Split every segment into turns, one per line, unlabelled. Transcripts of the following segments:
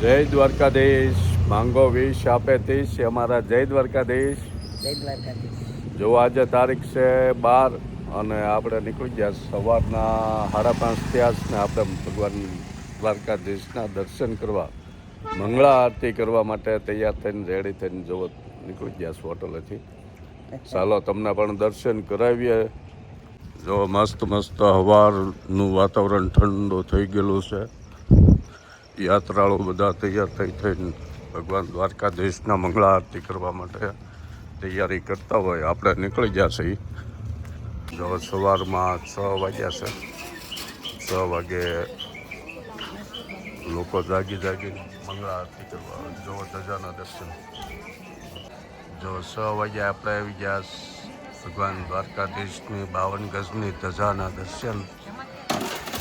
જય દ્વારકાધીશ. માંગો વીસ આપે 30 અમારા જય દ્વારકાધીશ.
જય દ્વારકાધીશ.
જો આજે તારીખ છે 12 અને આપણે નીકળી ગયા સવારના 5:30 થયા ને આપણે ભગવાન દ્વારકાધીશના દર્શન કરવા મંગળા આરતી કરવા માટે તૈયાર થઈને રેડી થઈને જો નીકળી ગયા હોટલેથી. ચાલો તમને પણ દર્શન કરાવીએ. જો મસ્ત મસ્ત હવારનું વાતાવરણ ઠંડુ થઈ ગયેલું છે. યાત્રાળુ બધા તૈયાર થઈને ભગવાન દ્વારકાધીશના મંગળા આરતી કરવા માટે તૈયારી કરતા હોય. આપણે નીકળી ગયા છીએ. જો સવારમાં 6 વાગ્યા છે. 6 વાગે લોકો જાગી મંગળા આરતી કરવા જો ધજાના દર્શન. જો 6 વાગે આપણે આવી ગયા ભગવાન દ્વારકાધીશની 52 ગજની ધજાના દર્શન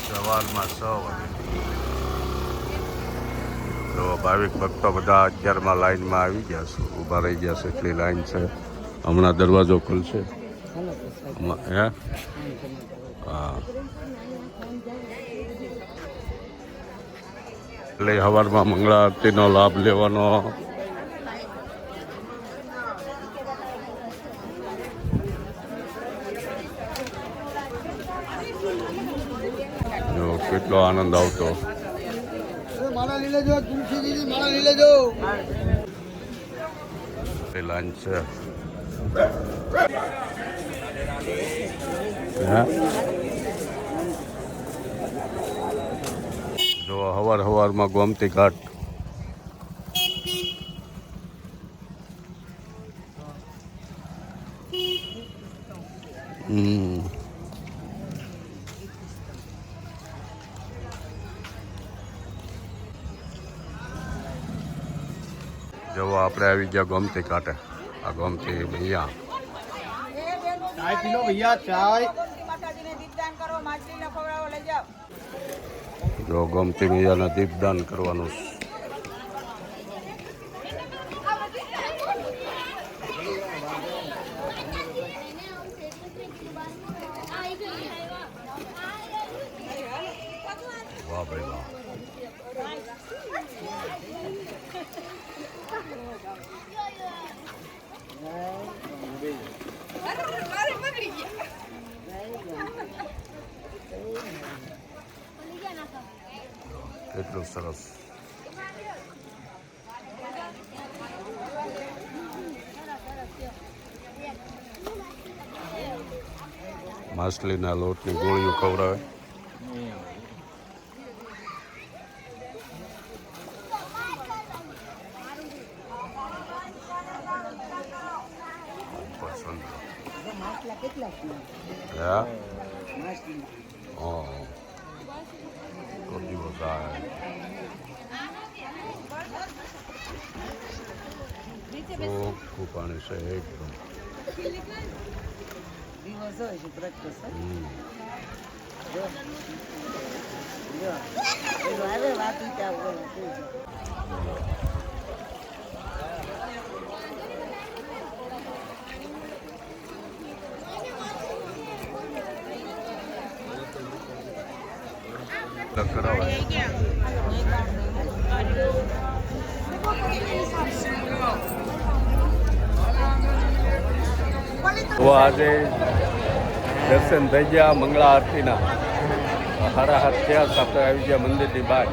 સવારમાં 6 વાગે. તો ભાવિક ભક્તો બધા 11માં લાઈનમાં આવી ગયા છે, ઊભા રહી ગયા છે. એટલી લાઈન છે. હમણાં દરવાજો ખુલશે. હે હા, એટલે સવારમાં મંગળા આરતીનો લાભ લેવાનો. જો કેટલો આનંદ આવતો. લાઈન છે. જો હવારમાં ગોમતી ઘાટ. જો આપણે આવી ગયા ગોમતી ઘાટે. આ ગોમતી ભૈયા જો ગોમતી મૈયાના દીપદાન કરવાનું. વાહ ભાઈ વાહ. કેટલું સરસ. માછલીના લોટની ગોળીઓ ખવડાવે. ચોખ્ખું પાણી છે એકદમ. તો આજે દર્શન થઈ ગયા મંગળા આરતીના. 7:30 થયા. આપણે આવી ગયા મંદિરની બહાર.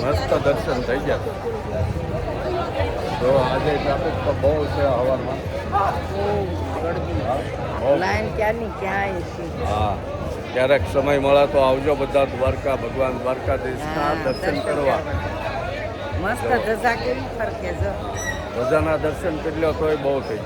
મસ્ત દર્શન થઈ ગયા. તો આજે ટ્રાફિક તો બહુ છે સવારમાં. હા, ક્યારેક સમય મળે તો આવજો બધા દ્વારકા ભગવાન દ્વારકાધીશના દર્શન કરવા.
મસ્ત ધજા કેવી ફરકે જો.
ધજાના દર્શન કરી લો તોય બહુ થઈ.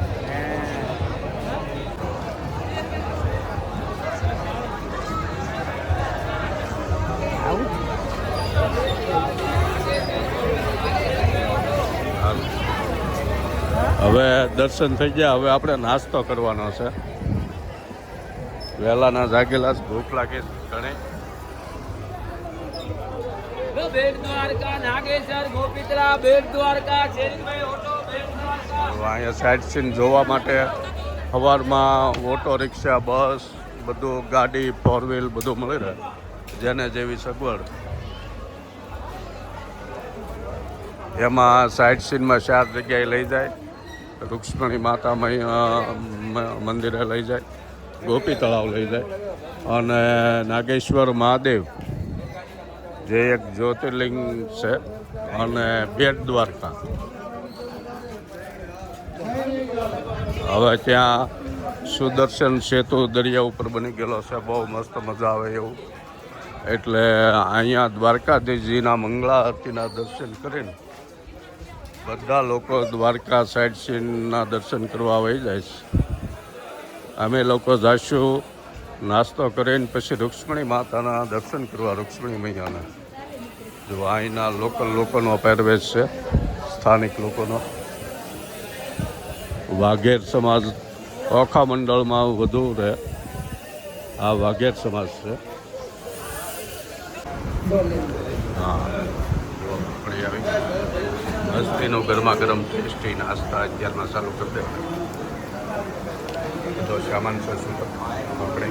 હવે દર્શન થઈ ગયા. હવે આપણે નાસ્તો કરવાનો છે. વહેલાના જાગેલા ભૂખ લાગે ઘણી.
બેટ દ્વારકા નાગેશ્વર ગોપીતરા બેટ દ્વારકા શેરીભાઈ ઓટો બેટ દ્વારકા.
અહીંયા સાઇટ સીન જોવા માટે સવારમાં ઓટો રિક્ષા બસ બધું ગાડી 4 વ્હીલ બધું મળી રહે. જેને જેવી સગવડ એમાં સાઇટ સીનમાં 4 જગ્યાએ લઈ જાય. રૂક્ષ્મણી માતા મંદિરે લઈ જાય, ગોપી તળાવ લઈ જાય અને નાગેશ્વર મહાદેવ જે એક જ્યોતિર્લિંગ છે અને બેટ દ્વારકા. હવે ત્યાં સુદર્શન સેતુ દરિયા ઉપર બની ગયેલો છે, બહુ મસ્ત મજા આવે એવું. એટલે અહીંયા દ્વારકાધીશજીના મંગળા આરતીના દર્શન કરીને બધા લોકો દ્વારકા સાઇટ સીનના દર્શન કરવા આવી જાય છે. અમે લોકો જઈશું નાસ્તો કરીને પછી રૂક્ષ્મણી માતાના દર્શન કરવા, રૂક્ષ્મણી મૈયાના. જો અહીંના લોકોનો પહેરવેશ છે, સ્થાનિક લોકોનો. વાઘેર સમાજ ઓખા મંડળમાં વધુ રહે, આ વાઘેર સમાજ છે. હા, આપણે આવી મસ્તીનો ગરમા ગરમ ટેસ્ટી નાસ્તા અત્યારમાં ચાલુ કરી દે. તો સામાન છે શું આપણે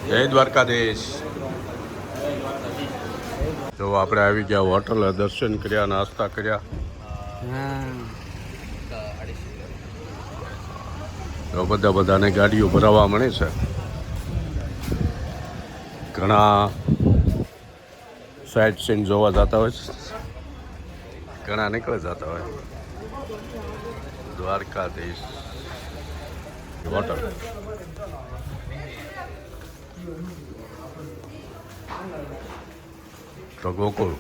જય દ્વારકાધીશ. જો આપણે આવી ગયા હોટલે, દર્શન કર્યા, નાસ્તા કર્યા. તો બધાને ગાડીઓ ભરાવા મળે છે. ઘણા સાઇટ સીન જોવા જતા હોય છે, ઘણા નીકળી જતા હોય. દ્વારકાધીશ હોટલ. તો ગોકુળ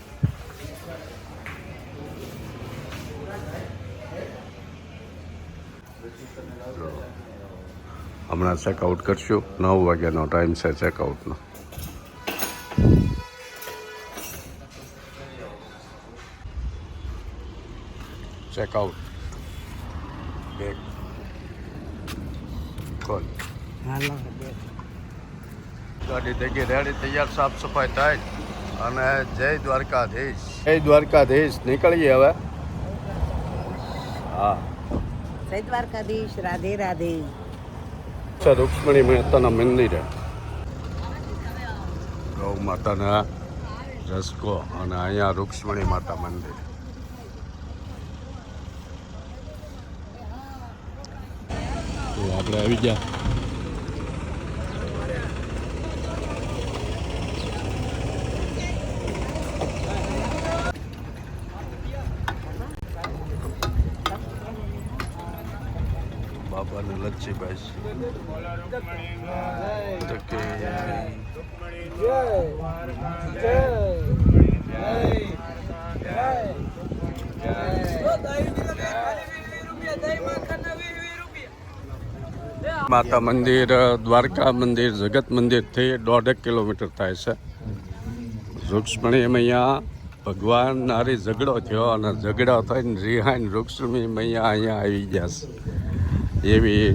હમણાં ચેકઆઉટ કરશું. 9 વાગ્યાનો ટાઈમ છે ચેકઆઉટનો. ચેકઆઉટ બેગ ખોલ. ગાડી થઈ ગઈ રેડી, તૈયાર, સાફ સફાઈ થાય અને જય દ્વારકાધીશ. જય દ્વારકાધીશ. નીકળીએ હવે. હા,
જય દ્વારકાધીશ. રાધે રાધે.
રૂક્ષ્મણી માતાના મંદિરે ગૌ માતાના રસકો અને અહીંયા રૂક્ષ્મણી માતા મંદિર. તો આપણે આવી ગયા. બાબાને લચ્છીભાઈ માતા મંદિર, દ્વારકા મંદિર, જગત મંદિરથી 1.5 કિલોમીટર થાય છે. રૂક્ષ્મણી મૈયા ભગવાન નારી ઝઘડો થયો અને ઝઘડો થઈને રિહાઈને રૂક્ષ્મણી મૈયા અહીંયા આવી ગયા છે, એવી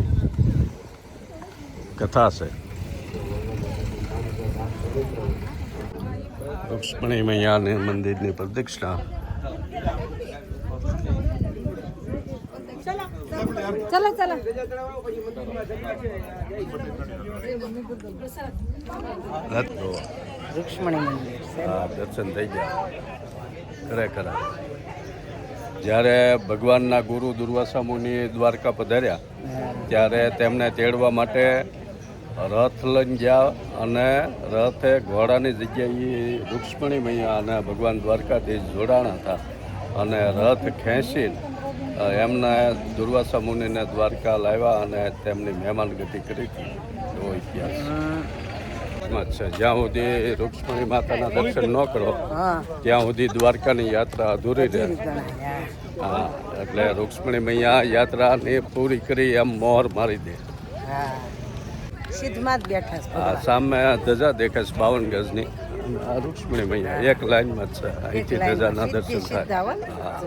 કથા છે. રૂક્ષ્મણી મૈયાને મંદિરની પ્રદક્ષિણા.
ચલો ચલો. રૂક્ષ્મણી મંદિર છે.
હા, દર્શન થઈ ગયા ખરેખર. જ્યારે ભગવાનના ગુરુ દુર્વાસા મુનિ દ્વારકા પધાર્યા ત્યારે તેમને તેડવા માટે રથ લઈને ગયા અને રથે ઘોડાની જગ્યાએ રૂક્ષ્મણી મૈયા અને ભગવાન દ્વારકાધીશ જોડાણા હતા અને રથ ખેંચીને એમને દુર્વાસા મુનિને દ્વારકા લાવ્યા અને તેમની મહેમાનગતિ કરી હતી. એવો ઇતિહાસ છે. જ્યાં સુધી રૂક્ષ્મણી માતાના દર્શન ન કરો ત્યાં સુધી દ્વારકાની યાત્રા અધૂરી રહે. હા, એટલે રૂક્ષ્મણી મૈયા યાત્રાને પૂરી કરી એમ મોહર મારી દે.
સિદ્ધમાં જ બેઠા છે.
હા, સામે ધજા દેખાય 52 ગજની. રૂક્ષ્મણી મૈયા એક લાઈનમાં જ છે. અહીંથી ધજાના દર્શન થાય.
સીધા હોય ને.
હા.